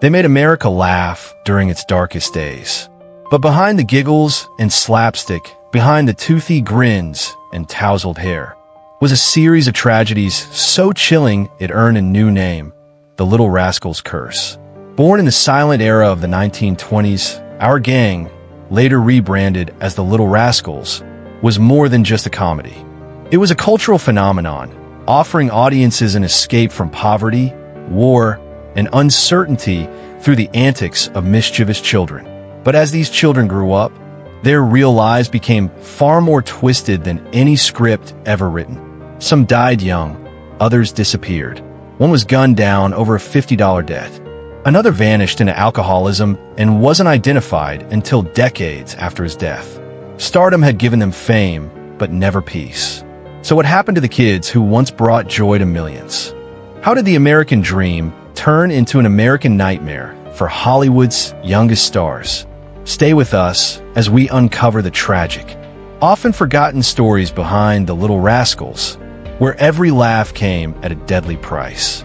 They made America laugh during its darkest days. But behind the giggles and slapstick, behind the toothy grins and tousled hair, was a series of tragedies so chilling it earned a new name, the Little Rascals curse. Born in the silent era of the 1920s, our gang, later rebranded as the Little Rascals, was more than just a comedy. It was a cultural phenomenon, offering audiences an escape from poverty, war, and uncertainty through the antics of mischievous children. But as these children grew up, their real lives became far more twisted than any script ever written. Some died young, others disappeared. One was gunned down over a $50 debt. Another vanished into alcoholism and wasn't identified until decades after his death. Stardom had given them fame, but never peace. So what happened to the kids who once brought joy to millions? How did the American dream turn into an American nightmare for Hollywood's youngest stars? Stay with us as we uncover the tragic, often forgotten stories behind the Little Rascals, where every laugh came at a deadly price.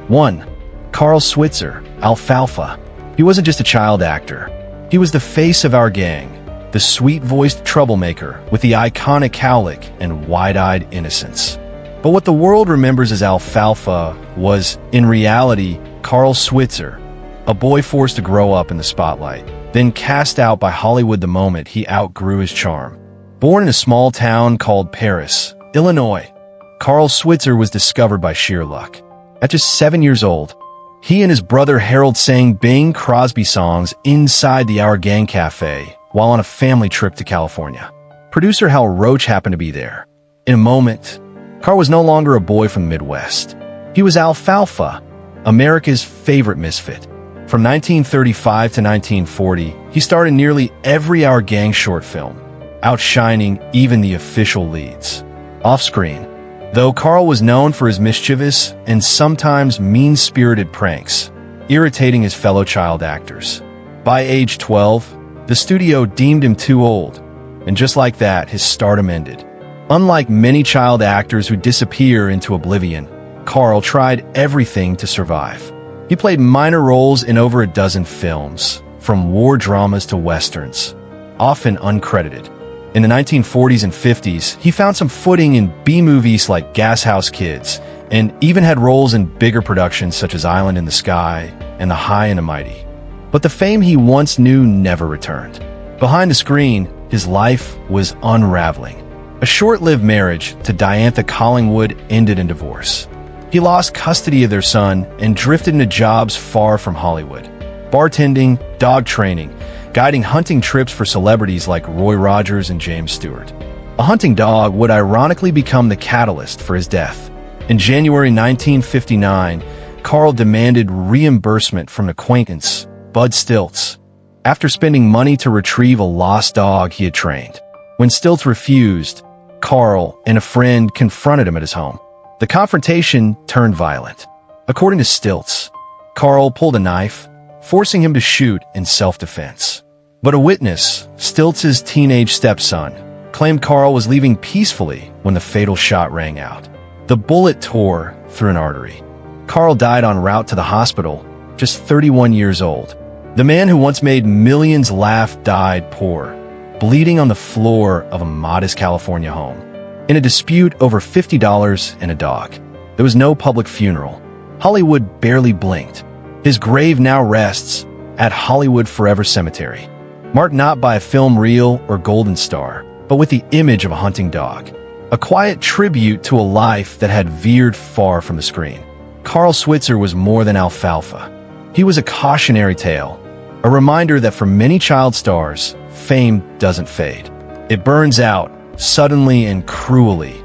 1. Carl Switzer, Alfalfa. He wasn't just a child actor. He was the face of our gang, the sweet-voiced troublemaker with the iconic cowlick and wide-eyed innocence. But what the world remembers as Alfalfa was, in reality, Carl Switzer, a boy forced to grow up in the spotlight, then cast out by Hollywood the moment he outgrew his charm. Born in a small town called Paris, Illinois, Carl Switzer was discovered by sheer luck. At just 7 years old, he and his brother Harold sang Bing Crosby songs inside the Our Gang Cafe while on a family trip to California. Producer Hal Roach happened to be there. In a moment, Carl was no longer a boy from the Midwest. He was Alfalfa, America's favorite misfit. From 1935 to 1940, he starred in nearly every Our Gang short film, outshining even the official leads. Off-screen, though, Carl was known for his mischievous and sometimes mean-spirited pranks, irritating his fellow child actors. By age 12, the studio deemed him too old, and just like that, his stardom ended. Unlike many child actors who disappear into oblivion, Carl tried everything to survive. He played minor roles in over a dozen films, from war dramas to westerns, often uncredited. In the 1940s and 50s, he found some footing in B-movies like Gas House Kids, and even had roles in bigger productions such as Island in the Sky and The High and the Mighty. But the fame he once knew never returned. Behind the screen, his life was unraveling. A short-lived marriage to Diantha Collingwood ended in divorce. He lost custody of their son and drifted into jobs far from Hollywood. Bartending, dog training, guiding hunting trips for celebrities like Roy Rogers and James Stewart. A hunting dog would ironically become the catalyst for his death. In January 1959, Carl demanded reimbursement from an acquaintance, Bud Stilts, after spending money to retrieve a lost dog he had trained. When Stilts refused, Carl and a friend confronted him at his home. The confrontation turned violent. According to Stilts, Carl pulled a knife, forcing him to shoot in self-defense. But a witness, Stilts' teenage stepson, claimed Carl was leaving peacefully when the fatal shot rang out. The bullet tore through an artery. Carl died en route to the hospital, just 31 years old. The man who once made millions laugh died poor, bleeding on the floor of a modest California home, in a dispute over $50 and a dog. There was no public funeral. Hollywood barely blinked. His grave now rests at Hollywood Forever Cemetery, marked not by a film reel or golden star, but with the image of a hunting dog, a quiet tribute to a life that had veered far from the screen. Carl Switzer was more than Alfalfa. He was a cautionary tale, a reminder that for many child stars, fame doesn't fade. It burns out, suddenly and cruelly,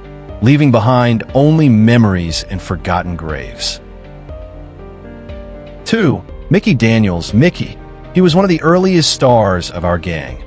leaving behind only memories and forgotten graves. 2. Mickey Daniels, Mickey. He was one of the earliest stars of our gang.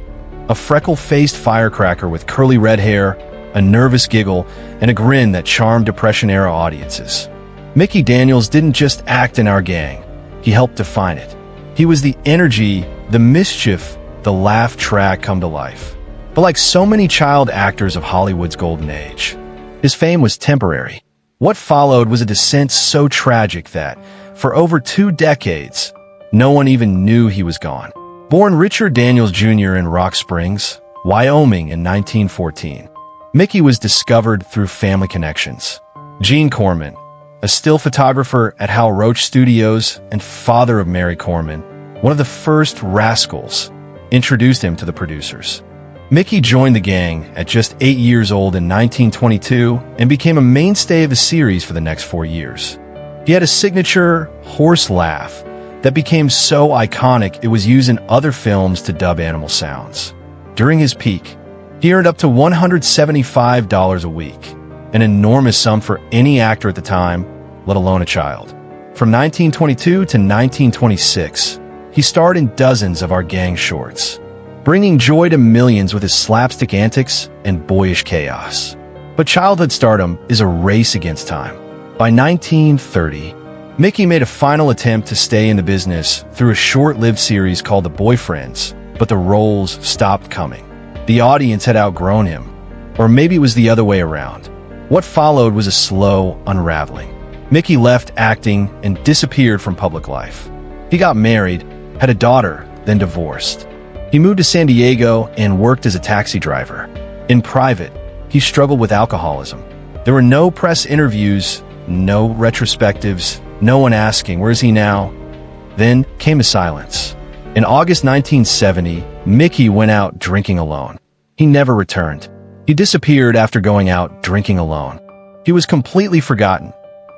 A freckle-faced firecracker with curly red hair, a nervous giggle, and a grin that charmed Depression-era audiences. Mickey Daniels didn't just act in our gang. He helped define it. He was the energy, the mischief, the laugh track come to life. But like so many child actors of Hollywood's golden age, his fame was temporary. What followed was a descent so tragic that, For over 2 decades, no one even knew he was gone. Born Richard Daniels Jr. in Rock Springs, Wyoming in 1914, Mickey was discovered through family connections. Gene Corman, a still photographer at Hal Roach Studios and father of Mary Corman, one of the first Rascals, introduced him to the producers. Mickey joined the gang at just 8 years old in 1922 and became a mainstay of the series for the next 4 years. He had a signature hoarse laugh that became so iconic it was used in other films to dub animal sounds. During his peak, he earned up to $175 a week, an enormous sum for any actor at the time, let alone a child. From 1922 to 1926, he starred in dozens of our gang shorts, bringing joy to millions with his slapstick antics and boyish chaos. But childhood stardom is a race against time. By 1930, Mickey made a final attempt to stay in the business through a short-lived series called The Boyfriends, but the roles stopped coming. The audience had outgrown him, or maybe it was the other way around. What followed was a slow unraveling. Mickey left acting and disappeared from public life. He got married, had a daughter, then divorced. He moved to San Diego and worked as a taxi driver. In private, he struggled with alcoholism. There were no press interviews, no retrospectives, no one asking, "Where is he now?" Then came a silence. In August 1970, Mickey went out drinking alone. He never returned. He disappeared after going out drinking alone. He was completely forgotten.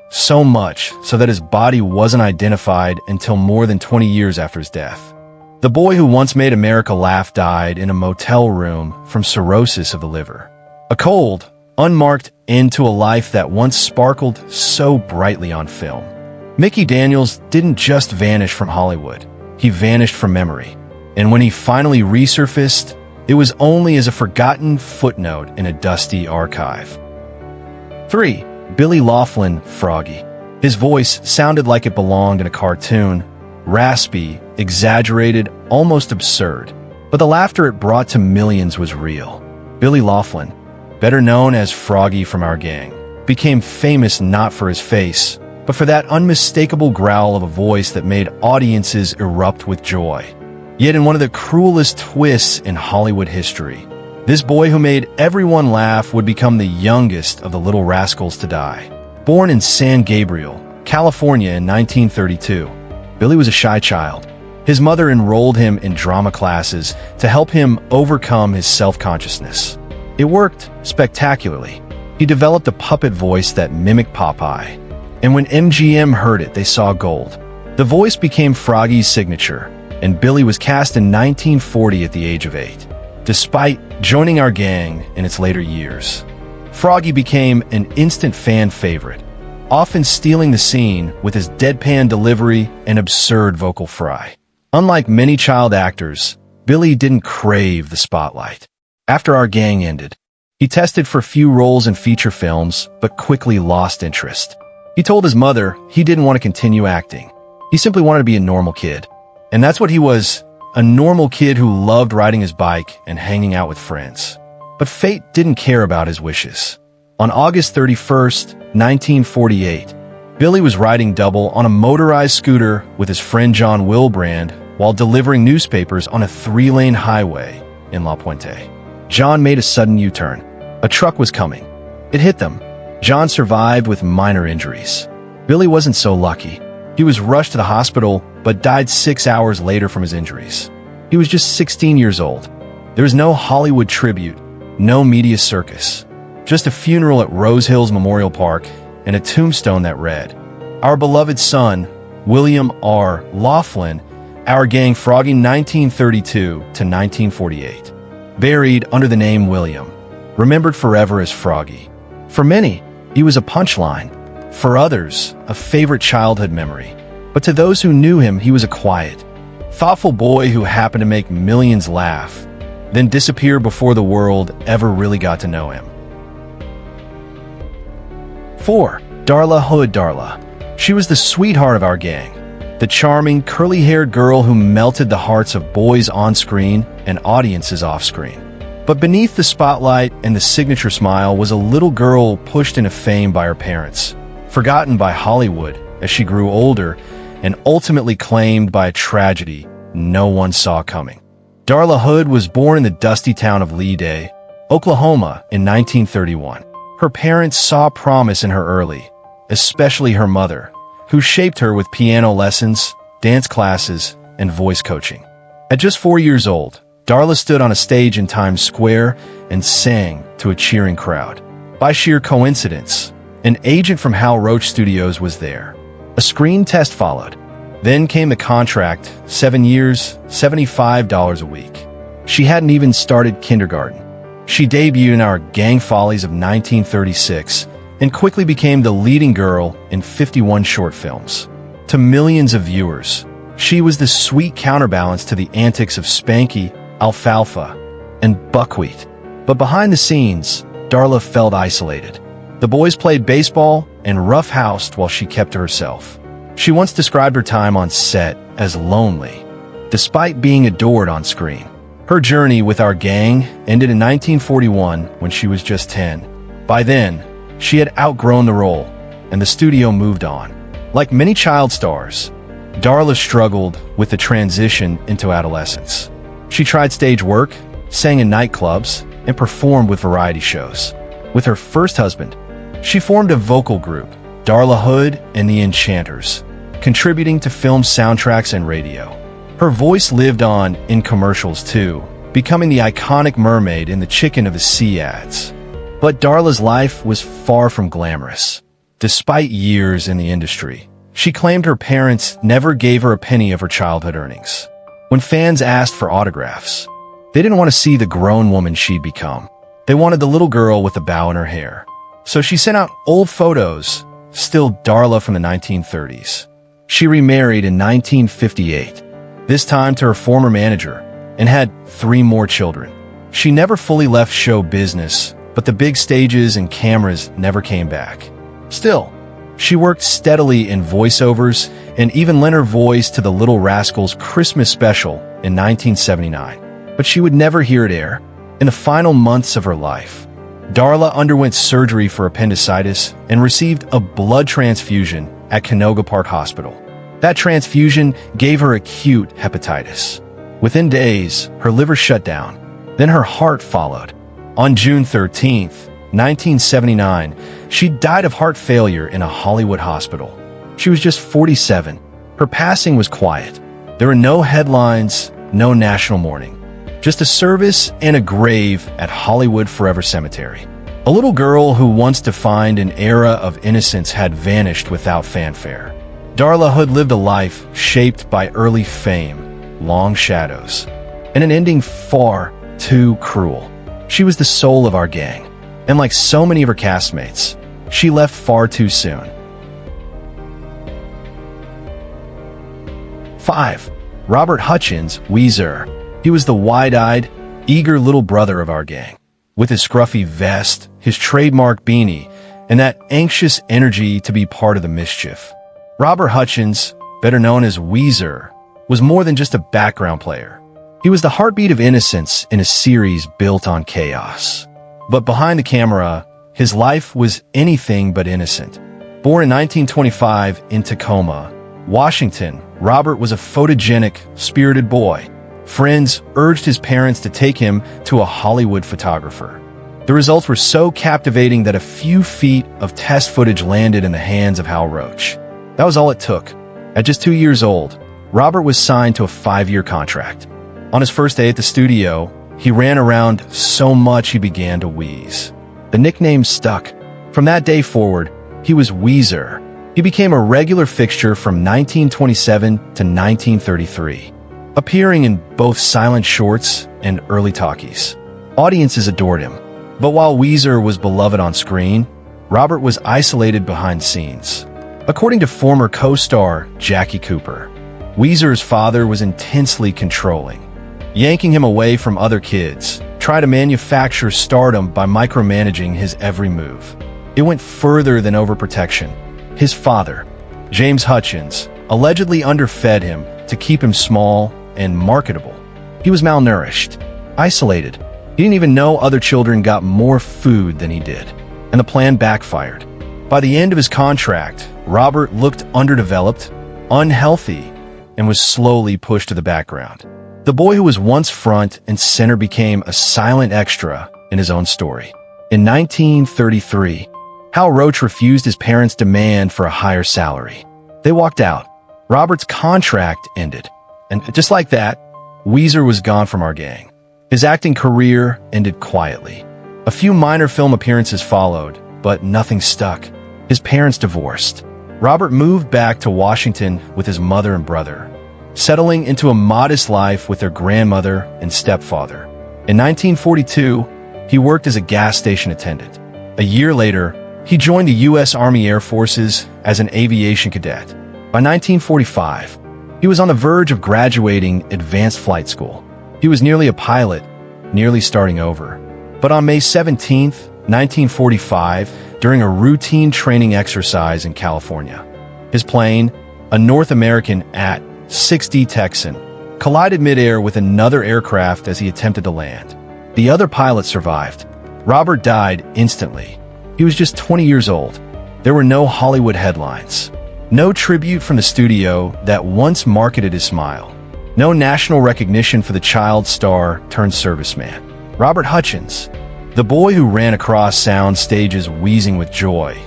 So much so that his body wasn't identified until more than 20 years after his death. The boy who once made America laugh died in a motel room from cirrhosis of the liver. A cold, unmarked end to a life that once sparkled so brightly on film. Mickey Daniels didn't just vanish from Hollywood. He vanished from memory. And when he finally resurfaced, it was only as a forgotten footnote in a dusty archive. 3. Billy Laughlin, Froggy. His voice sounded like it belonged in a cartoon. Raspy, exaggerated, almost absurd. But the laughter it brought to millions was real. Billy Laughlin, better known as Froggy from our gang, became famous not for his face, but for that unmistakable growl of a voice that made audiences erupt with joy. Yet in one of the cruelest twists in Hollywood history, this boy who made everyone laugh would become the youngest of the Little Rascals to die. Born in San Gabriel, California in 1932, Billy was a shy child. His mother enrolled him in drama classes to help him overcome his self-consciousness. It worked spectacularly. He developed a puppet voice that mimicked Popeye. And when MGM heard it, they saw gold. The voice became Froggy's signature, and Billy was cast in 1940 at the age of 8. Despite joining our gang in its later years, Froggy became an instant fan favorite, often stealing the scene with his deadpan delivery and absurd vocal fry. Unlike many child actors, Billy didn't crave the spotlight. After our gang ended, he tested for few roles in feature films, but quickly lost interest. He told his mother he didn't want to continue acting. He simply wanted to be a normal kid. And that's what he was, a normal kid who loved riding his bike and hanging out with friends. But fate didn't care about his wishes. On August 31st, 1948, Billy was riding double on a motorized scooter with his friend John Wilbrand while delivering newspapers on a 3-lane highway in La Puente. John made a sudden U-turn. A truck was coming. It hit them. John survived with minor injuries. Billy wasn't so lucky. He was rushed to the hospital, but died 6 hours later from his injuries. He was just 16 years old. There was no Hollywood tribute, no media circus, just a funeral at Rose Hills Memorial Park and a tombstone that read, "Our beloved son, William R. Laughlin, our gang Froggy 1932 to 1948. Buried under the name William, remembered forever as Froggy." For many, he was a punchline. For others, a favorite childhood memory. But to those who knew him, he was a quiet, thoughtful boy who happened to make millions laugh, then disappear before the world ever really got to know him. 4. Darla Hood. Darla. She was the sweetheart of our gang, the charming, curly-haired girl who melted the hearts of boys on-screen and audiences off-screen. But beneath the spotlight and the signature smile was a little girl pushed into fame by her parents, forgotten by Hollywood as she grew older, and ultimately claimed by a tragedy no one saw coming. Darla Hood was born in the dusty town of Lehigh, Oklahoma in 1931. Her parents saw promise in her early, especially her mother, who shaped her with piano lessons, dance classes, and voice coaching. At just 4 years old, Darla stood on a stage in Times Square and sang to a cheering crowd. By sheer coincidence, an agent from Hal Roach Studios was there. A screen test followed. Then came the contract, 7 years, $75 a week. She hadn't even started kindergarten. She debuted in our Gang Follies of 1936 and quickly became the leading girl in 51 short films. To millions of viewers, she was the sweet counterbalance to the antics of Spanky, Alfalfa, and Buckwheat. But behind the scenes, Darla felt isolated. The boys played baseball and roughhoused while she kept to herself. She once described her time on set as lonely, despite being adored on screen. Her journey with our gang ended in 1941 when she was just 10. By then, she had outgrown the role, and the studio moved on. Like many child stars, Darla struggled with the transition into adolescence. She tried stage work, sang in nightclubs, and performed with variety shows. With her first husband, she formed a vocal group, Darla Hood and the Enchanters, contributing to film soundtracks and radio. Her voice lived on in commercials too, becoming the iconic mermaid in the Chicken of the Sea ads. But Darla's life was far from glamorous. Despite years in the industry, she claimed her parents never gave her a penny of her childhood earnings. When fans asked for autographs, they didn't want to see the grown woman she'd become. They wanted the little girl with the bow in her hair. So she sent out old photos, still Darla from the 1930s. She remarried in 1958, this time to her former manager, and had 3 more children. She never fully left show business, but the big stages and cameras never came back. Still, she worked steadily in voiceovers and even lent her voice to the Little Rascals Christmas special in 1979. But she would never hear it air. In the final months of her life, Darla underwent surgery for appendicitis and received a blood transfusion at Canoga Park Hospital. That transfusion gave her acute hepatitis. Within days, her liver shut down. Then her heart followed. On June 13, 1979, she died of heart failure in a Hollywood hospital. She was just 47. Her passing was quiet. There were no headlines, no national mourning. Just a service and a grave at Hollywood Forever Cemetery. A little girl who once defined an era of innocence had vanished without fanfare. Darla Hood lived a life shaped by early fame, long shadows, and an ending far too cruel. She was the soul of our gang, and like so many of her castmates, she left far too soon. 5. Robert Hutchkins, Wheezer. He was the wide-eyed, eager little brother of our gang. With his scruffy vest, his trademark beanie, and that anxious energy to be part of the mischief. Robert Hutchkins, better known as Wheezer, was more than just a background player. He was the heartbeat of innocence in a series built on chaos. But behind the camera, his life was anything but innocent. Born in 1925 in Tacoma, Washington, Robert was a photogenic, spirited boy. Friends urged his parents to take him to a Hollywood photographer. The results were so captivating that a few feet of test footage landed in the hands of Hal Roach. That was all it took. At just 2 years old, Robert was signed to a 5-year contract. On his first day at the studio, he ran around so much he began to wheeze. The nickname stuck. From that day forward, he was Wheezer. He became a regular fixture from 1927 to 1933. Appearing in both silent shorts and early talkies. Audiences adored him. But while Wheezer was beloved on screen, Robert was isolated behind scenes. According to former co-star Jackie Cooper, Wheezer's father was intensely controlling, yanking him away from other kids, trying to manufacture stardom by micromanaging his every move. It went further than overprotection. His father, James Hutchins, allegedly underfed him to keep him small and marketable. He was malnourished, isolated. He didn't even know other children got more food than he did, and the plan backfired. By the end of his contract, Robert looked underdeveloped, unhealthy, and was slowly pushed to the background. The boy who was once front and center became a silent extra in his own story. In 1933, Hal Roach refused his parents' demand for a higher salary. They walked out. Robert's contract ended. And just like that, Wheezer was gone from our gang. His acting career ended quietly. A few minor film appearances followed, but nothing stuck. His parents divorced. Robert moved back to Washington with his mother and brother, settling into a modest life with their grandmother and stepfather. In 1942, he worked as a gas station attendant. A year later, he joined the U.S. Army Air Forces as an aviation cadet. By 1945, he was on the verge of graduating advanced flight school. He was nearly a pilot, nearly starting over. But on May 17, 1945, during a routine training exercise in California, his plane, a North American AT-60 Texan, collided midair with another aircraft as he attempted to land. The other pilot survived. Robert died instantly. He was just 20 years old. There were no Hollywood headlines. No tribute from the studio that once marketed his smile. No national recognition for the child star turned serviceman. Robert Hutchkins, the boy who ran across sound stages wheezing with joy,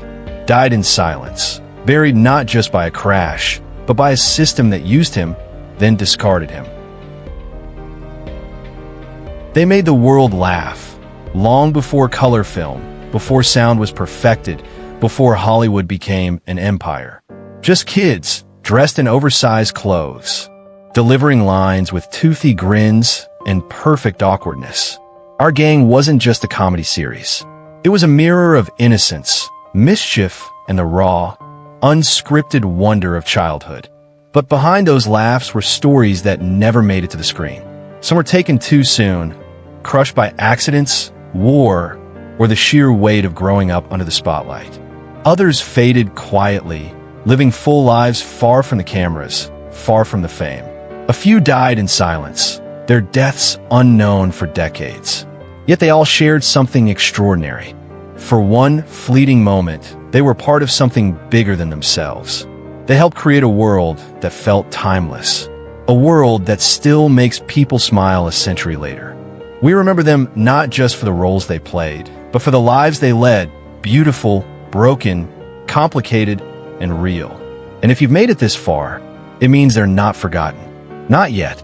died in silence, buried not just by a crash, but by a system that used him, then discarded him. They made the world laugh, long before color film, before sound was perfected, before Hollywood became an empire. Just kids, dressed in oversized clothes, delivering lines with toothy grins and perfect awkwardness. Our Gang wasn't just a comedy series. It was a mirror of innocence, mischief, and the raw, unscripted wonder of childhood. But behind those laughs were stories that never made it to the screen. Some were taken too soon, crushed by accidents, war, or the sheer weight of growing up under the spotlight. Others faded quietly, living full lives far from the cameras, far from the fame. A few died in silence, their deaths unknown for decades. Yet they all shared something extraordinary. For one fleeting moment, they were part of something bigger than themselves. They helped create a world that felt timeless, a world that still makes people smile a century later. We remember them not just for the roles they played, but for the lives they led, beautiful, broken, complicated, and real. And if you've made it this far, it means they're not forgotten. Not yet.